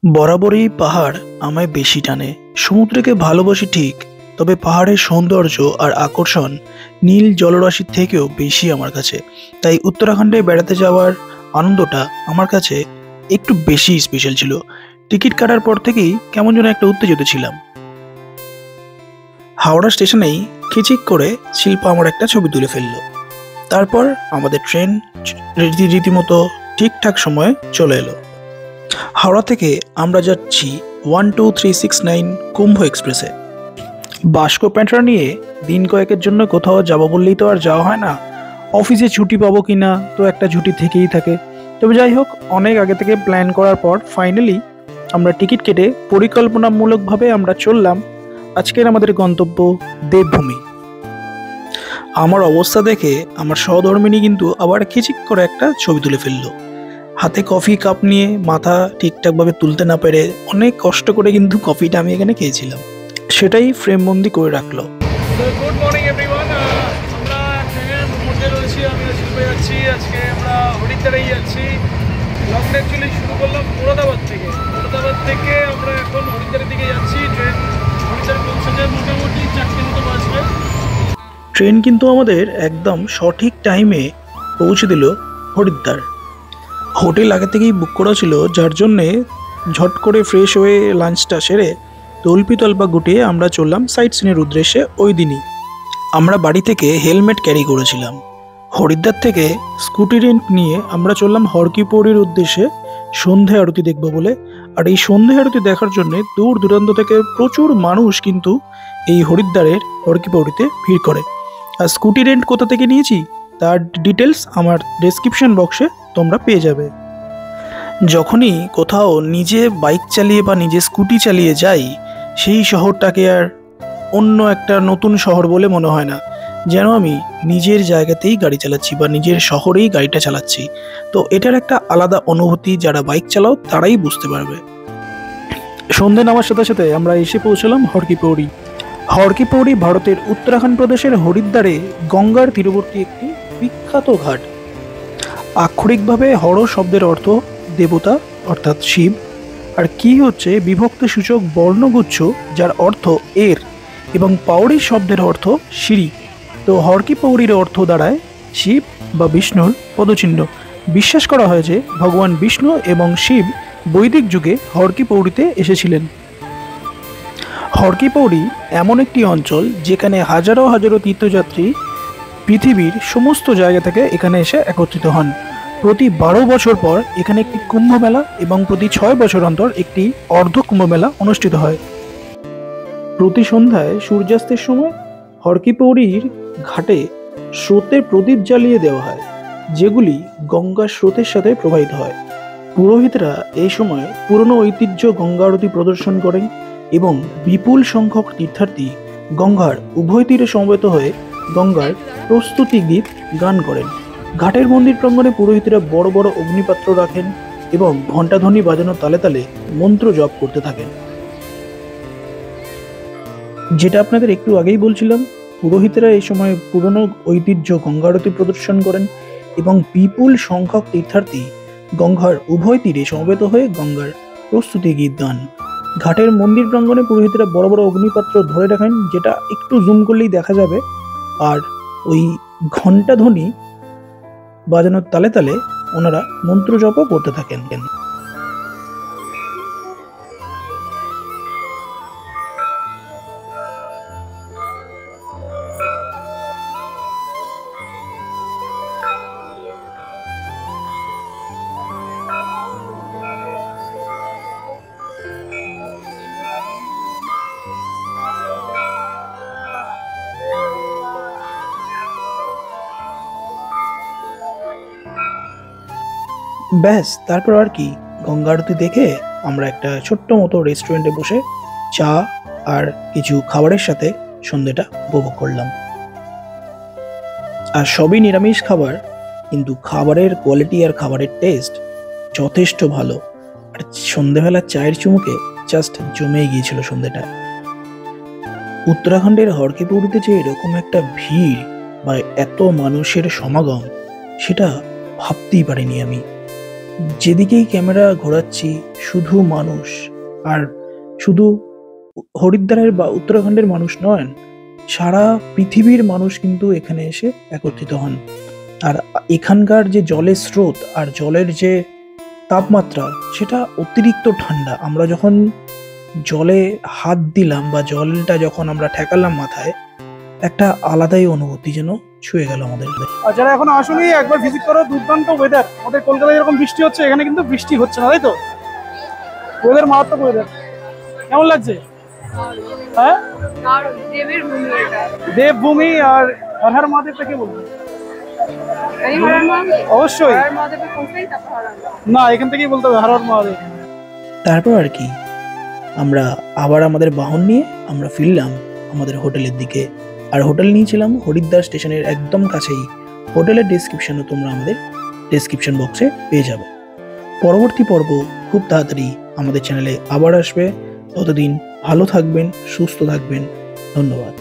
বরাবরই পাহাড় আমায় বেশি টানে। সমুদ্রকে ভালোবাসি ঠিক, তবে পাহাড়ের সৌন্দর্য আর আকর্ষণ নীল জলরাশির থেকেও বেশি আমার কাছে। তাই উত্তরাখণ্ডে বেড়াতে যাওয়ার আনন্দটা আমার কাছে একটু বেশি স্পেশাল ছিল। টিকিট কাটার পর থেকেই কেমন যেন একটা উত্তেজিত ছিলাম। হাওড়া স্টেশনেই খিচিক করে শিল্পা আমার একটা ছবি তুলে ফেললো। তারপর আমাদের ট্রেন রীতিমতো ঠিকঠাক সময়ে চলে এলো। হাওড়া থেকে আমরা যাচ্ছি 12369 কুম্ভ এক্সপ্রেসে। বাস্কো প্যান্টরা নিয়ে দিন কয়েকের জন্য কোথাও যাবো বললেই তো আর যাওয়া হয় না। অফিসে ছুটি পাবো কি না তো একটা ছুটি থেকেই থাকে। তবে যাই হোক, অনেক আগে থেকে প্ল্যান করার পর ফাইনালি আমরা টিকিট কেটে পরিকল্পনামূলকভাবে আমরা চললাম আজকের আমাদের গন্তব্য দেবভূমি। আমার অবস্থা দেখে আমার সহধর্মিনী কিন্তু আবার খিচিক করে একটা ছবি তুলে ফেললো। হাতে কফি কাপ নিয়ে মাথা ঠিকঠাকভাবে তুলতে না পেরে অনেক কষ্ট করে কিন্তু কফিটা আমি এখানে খেয়েছিলাম, সেটাই ফ্রেম বন্দি করে রাখলো। Good morning everyone. আমরা ট্রেনের মধ্যে রয়েছি, আমি শিল্পে যাচ্ছি। আজকে আমরা হরিদ্বারেই যাচ্ছি। ব্লগটা অ্যাকচুয়ালি শুরু করলাম মোরাদাবাদ থেকে। মোরাদাবাদ থেকে আমরা এখন হরিদ্বারের দিকে যাচ্ছি। ট্রেন হরিদ্বারে পৌঁছে মোটামুটি 4টে মতো বাজবে। ট্রেন কিন্তু আমাদের একদম সঠিক টাইমে পৌঁছে দিল হরিদ্বার। হোটেল আগে থেকেই বুক করা ছিল, যার জন্যে ঝট করে ফ্রেশ হয়ে লাঞ্চটা সেরে তল্পা গুটিয়ে আমরা চললাম সাইট সিনের উদ্দেশ্যে। ওই দিনই আমরা বাড়ি থেকে হেলমেট ক্যারি করেছিলাম। হরিদ্বার থেকে স্কুটি রেন্ট নিয়ে আমরা চললাম হরকি পৌড়ির উদ্দেশ্যে সন্ধে আরতি দেখব বলে। আর এই সন্ধে আরতি দেখার জন্য দূর দূরান্ত থেকে প্রচুর মানুষ কিন্তু এই হরিদ্বারের হরকি পৌড়িতে ভিড় করে। আর স্কুটি রেন্ট কোথা থেকে নিয়েছি তার ডিটেলস আমার ডেসক্রিপশন বক্সে তোমরা পেয়ে যাবে। যখনই কোথাও নিজে বাইক চালিয়ে বা নিজে স্কুটি চালিয়ে যাই, সেই শহরটাকে আর অন্য একটা নতুন শহর বলে মনে হয় না, যেন আমি নিজের জায়গাতেই গাড়ি চালাচ্ছি বা নিজের শহরেই গাড়িটা চালাচ্ছি। তো এটার একটা আলাদা অনুভূতি যারা বাইক চালাও তারাই বুঝতে পারবে। সন্ধে নামার সাথে সাথে আমরা এসে পৌঁছলাম হরকি পৌড়ি। হরকি পৌড়ি ভারতের উত্তরাখণ্ড প্রদেশের হরিদ্বারে গঙ্গার তীরবর্তী একটি বিখ্যাত ঘাট। আক্ষরিকভাবে হর শব্দের অর্থ দেবতা অর্থাৎ শিব, আর কি হচ্ছে বিভক্তি সূচক বর্ণগুচ্ছ যার অর্থ এর, এবং পাউড়ি শব্দের অর্থ সিঁড়ি। তো হরকি পৌড়ির অর্থ দাঁড়ায় শিব বা বিষ্ণুর পদচিহ্ন। বিশ্বাস করা হয় যে ভগবান বিষ্ণু এবং শিব বৈদিক যুগে হরকি পৌড়িতে এসেছিলেন। হরকি পৌড়ি এমন একটি অঞ্চল যেখানে হাজারো হাজারো তীর্থযাত্রী পৃথিবীর সমস্ত জায়গা থেকে এখানে এসে একত্রিত হন। প্রতি 12 বছর পর এখানে একটি কুম্ভ মেলা এবং প্রতি 6 বছর অন্তর একটি অর্ধ কুম্ভ মেলা অনুষ্ঠিত হয়। প্রতি সন্ধ্যায় সূর্যাস্তের সময় হরকি পৌড়ির ঘাটে স্রোতের প্রদীপ জ্বালিয়ে দেওয়া হয়, যেগুলি গঙ্গার স্রোতের সাথে প্রবাহিত হয়। পুরোহিতরা এই সময় পুরনো ঐতিহ্য গঙ্গা আরতি প্রদর্শন করেন এবং বিপুল সংখ্যক তীর্থার্থী গঙ্গার উভয় তীরে সমবেত হয়ে গঙ্গার প্রস্তুতি গীত গান করেন। ঘাটের মন্দির প্রাঙ্গণে পুরোহিতরা বড় বড় অগ্নিপাত্র রাখেন এবং ঘণ্টাধ্বনি বাজানোর তালে তালে মন্ত্র জপ করতে থাকেন। যেটা আপনাদের একটু আগেই বলছিলাম, পুরোহিতরা এই সময় পুরনো ঐতিহ্য গঙ্গা আরতি প্রদর্শন করেন এবং বিপুল সংখ্যক তীর্থার্থী গঙ্গার উভয় তীরে সমবেত হয়ে গঙ্গার প্রস্তুতি গীত গান। ঘাটের মন্দির প্রাঙ্গণে পুরোহিতরা বড় বড় অগ্নিপাত্র ধরে রাখেন, যেটা একটু জুম করলেই দেখা যাবে। আর ওই ঘণ্টা ধ্বনি বাজানোর তালে তালে ওনারা মন্ত্র জপও করতে থাকেন। ব্যাস, তারপর আর কি, গঙ্গা আরতি দেখে আমরা একটা ছোট্ট মতো রেস্টুরেন্টে বসে চা আর কিছু খাবারের সাথে সন্ধ্যেটা উপভোগ করলাম। আর সবই নিরামিষ খাবার, কিন্তু খাবারের কোয়ালিটি আর খাবারের টেস্ট যথেষ্ট ভালো। আর সন্ধ্যেবেলা চায়ের চুমুকে জাস্ট জমে গিয়েছিল সন্ধ্যেটা। উত্তরাখণ্ডের হরকি পৌড়িতে যে এরকম একটা ভিড় বা এত মানুষের সমাগম, সেটা ভাবতেই পারিনি আমি। যেদিকেই ক্যামেরা ঘোরাচ্ছি শুধু মানুষ, আর শুধু হরিদ্বারের বা উত্তরাখণ্ডের মানুষ নয়, সারা পৃথিবীর মানুষ কিন্তু এখানে এসে একত্রিত হন। আর এখানকার যে জলের স্রোত আর জলের যে তাপমাত্রা সেটা অতিরিক্ত ঠান্ডা। আমরা যখন জলে হাত দিলাম বা জলটা যখন আমরা ঠেকালাম মাথায়, একটা আলাদাই অনুভূতি যেন ছুঁয়ে গেল আমাদের। আর যারা এখন আসুনি একবার ভিজিট করো, দুর্দান্ত ওয়েদার। আমাদের কলকাতায় যেরকম বৃষ্টি হচ্ছে এখানে কিন্তু বৃষ্টি হচ্ছে না, তাই তো? ওয়েদার মারাত্মক ওয়েদার। কেমন লাগছে? হ্যাঁ, দেবের ভূমি এটা। দেবভূমি। আর হর হর মহাদেবটা কি বলবো? এই হর হর মহাদেব? অবশ্যই। হর হর মহাদেবের পৌঁছাই তারপর হর হর মহাদেব। না, এখান থেকেই বলতে হবে হর হর মহাদেব। তারপর আর কি আমরা আবার আমাদের বাহন নিয়ে আমরা ফিরলাম আমাদের হোটেলের দিকে। আর হোটেল নিয়েছিলাম হরিদ্বার স্টেশনের একদম কাছেই। হোটেলের ডেসক্রিপশনও তোমরা আমাদের ডেসক্রিপশন বক্সে পেয়ে যাবে। পরবর্তী পর্ব খুব তাড়াতাড়ি আমাদের চ্যানেলে আবার আসবে। ততদিন ভালো থাকবেন, সুস্থ থাকবেন। ধন্যবাদ।